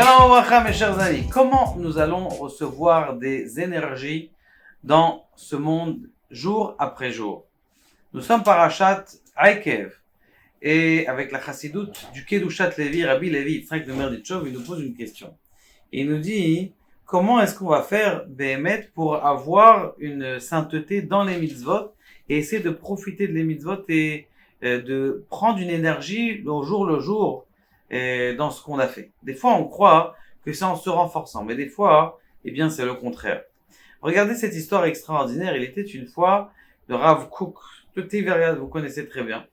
Shalom Obracha, mes chers amis. Comment nous allons recevoir des énergies dans ce monde jour après jour? Nous sommes parashat Aikev et avec la chassidoute du Kedushat Levi, Rabbi Levi Yitzhak de Merditchov, il nous pose une question. Il nous dit comment est-ce qu'on va faire Béhémet pour avoir une sainteté dans les mitzvot et essayer de profiter de les mitzvot et de prendre une énergie au jour le jour dans ce qu'on a fait. Des fois, on croit que c'est en se renforçant, mais des fois, eh bien, c'est le contraire. Regardez cette histoire extraordinaire. Il était une fois le Rav Kook de Tiveria, vous connaissez très bien.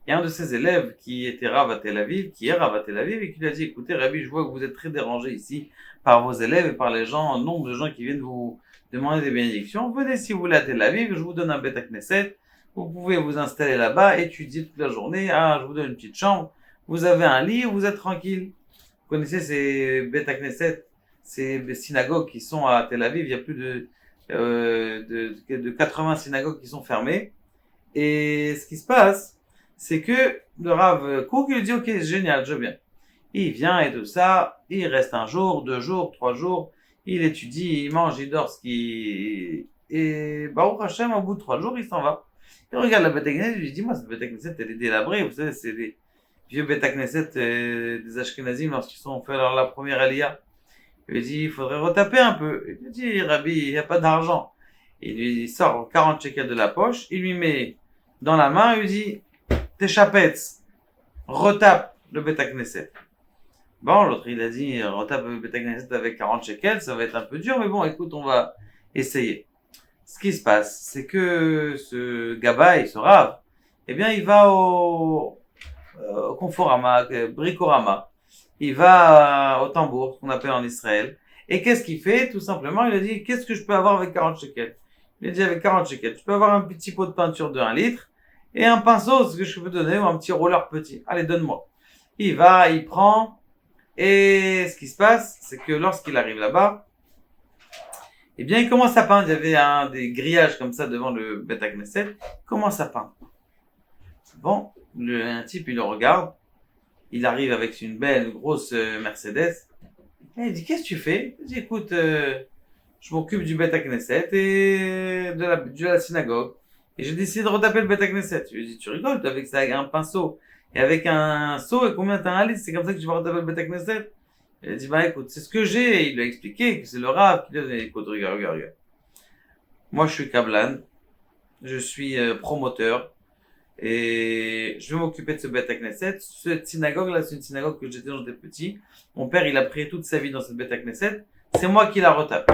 Il y a un de ses élèves qui était Rav à Tel Aviv, qui est Rav à Tel Aviv, et qui lui a dit, écoutez, Rabbi, je vois que vous êtes très dérangé ici par vos élèves et par les gens, le nombre de gens qui viennent vous demander des bénédictions. Venez si vous voulez à Tel Aviv, je vous donne un Beth Knesset. Vous pouvez vous installer là-bas, étudier toute la journée. Je vous donne une petite chambre. Vous avez un lit, vous êtes tranquille. Vous connaissez ces Beth Knesset, ces synagogues qui sont à Tel Aviv. Il y a plus de 80 synagogues qui sont fermées. Et ce qui se passe, c'est que le Rav Kook, il dit, ok, c'est génial, je viens. Il vient et tout ça, il reste un jour, 2 jours, 3 jours, il étudie, il mange, il dort, et Baruch Hashem, au bout de 3 jours, il s'en va. Il regarde la Beth Knesset, il lui dit, moi, cette Beth Knesset, elle est délabrée, vous savez, c'est des vieux Beth Knesset des Ashkenazim lorsqu'ils ont fait la première Aliyah. Il lui dit, il faudrait retaper un peu. Il lui dit, Rabbi, il n'y a pas d'argent. Il lui sort 40 shekels de la poche, il lui met dans la main, il lui dit, tes chapettes, retape le Beth Knesset. Bon, l'autre, il a dit, retape le Beth Knesset avec 40 shekels, ça va être un peu dur, mais bon, écoute, on va essayer. Ce qui se passe, c'est que ce Gabaï, ce Rav, eh bien, il va au Conforama, Bricorama, il va au tambour, ce qu'on appelle en Israël, et qu'est-ce qu'il fait? Tout simplement, il a dit, qu'est-ce que je peux avoir avec 40 shekels? Il a dit, avec 40 shekels, je peux avoir un petit pot de peinture de 1 litre, et un pinceau, ce que je peux donner, ou un petit roller petit. Allez, donne-moi. Il va, il prend, et ce qui se passe, c'est que lorsqu'il arrive là-bas, eh bien, il commence à peindre. Il y avait des grillages comme ça devant le Beth Knesset. Il commence à peindre. Bon, un type, il le regarde. Il arrive avec une belle, grosse Mercedes. Et il dit, qu'est-ce que tu fais? Il dit, écoute, je m'occupe du Beth Knesset et de la synagogue. Et j'ai décidé de retaper le Beth Knesset. Je lui dis, tu rigoles, avec ça, avec un pinceau et avec un seau, et combien t'as un litre? C'est comme ça que tu vas retaper le Beth Knesset? Il a dit, écoute, c'est ce que j'ai. Et il lui a expliqué que c'est le Rav qui lui a dit, écoute, regarde. Moi, je suis Kablan. Je suis promoteur. Et je vais m'occuper de ce Beth Knesset. Cette synagogue-là, c'est une synagogue que j'étais quand j'étais petit. Mon père, il a pris toute sa vie dans cette Beth Knesset. C'est moi qui la retape.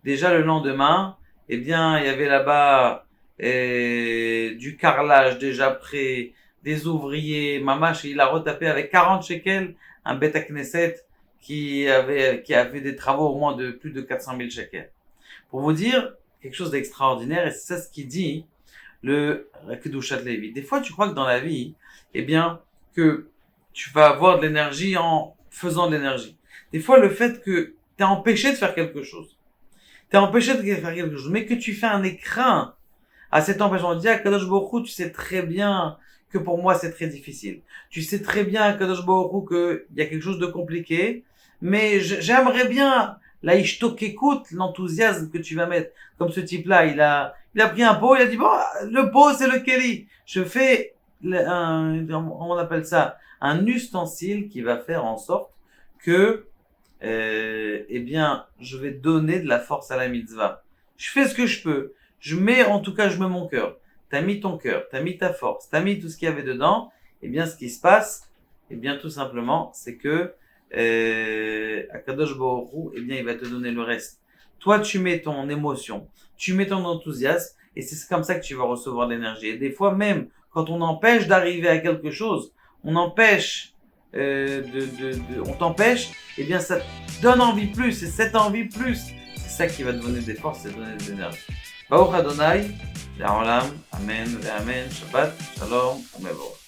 Déjà, le lendemain, eh bien, il y avait là-bas du carrelage déjà prêt, des ouvriers. Mamache, il a retapé avec 40 shekels un Beth Knesset qui avait des travaux au moins de plus de 400 000 shekels. Pour vous dire quelque chose d'extraordinaire, et c'est ça ce qu'il dit le Kedushat Levi. Des fois, tu crois que dans la vie, eh bien, que tu vas avoir de l'énergie en faisant de l'énergie. Des fois, le fait que tu es empêché de faire quelque chose, mais que tu fais un écrin à cet empêchement. On dit à Kadosh Baruch Hu, tu sais très bien que pour moi c'est très difficile. Tu sais très bien, Kadosh Baruch Hu, qu'il y a quelque chose de compliqué, mais j'aimerais bien la écoute, l'enthousiasme que tu vas mettre. Comme ce type-là, il a pris un pot, il a dit, bon, le pot, c'est le Keli. Je fais on appelle ça, un ustensile qui va faire en sorte que, eh bien, je vais donner de la force à la mitzvah. Je fais ce que je peux. Je mets mon cœur. T'as mis ton cœur, t'as mis ta force, t'as mis tout ce qu'il y avait dedans. Eh bien, ce qui se passe, eh bien, tout simplement, c'est que, Akadosh Baruch Hu, eh bien, il va te donner le reste. Toi, tu mets ton émotion, tu mets ton enthousiasme, et c'est comme ça que tu vas recevoir l'énergie. Et des fois, même, quand on empêche d'arriver à quelque chose, on empêche, on t'empêche, eh bien, ça te donne envie plus, et cette envie plus, c'est ça qui va te donner des forces et te donner de l'énergie. Baruch Adonai, Le'olam, Amen, Amen, Shabbat, Shalom, Umevorach.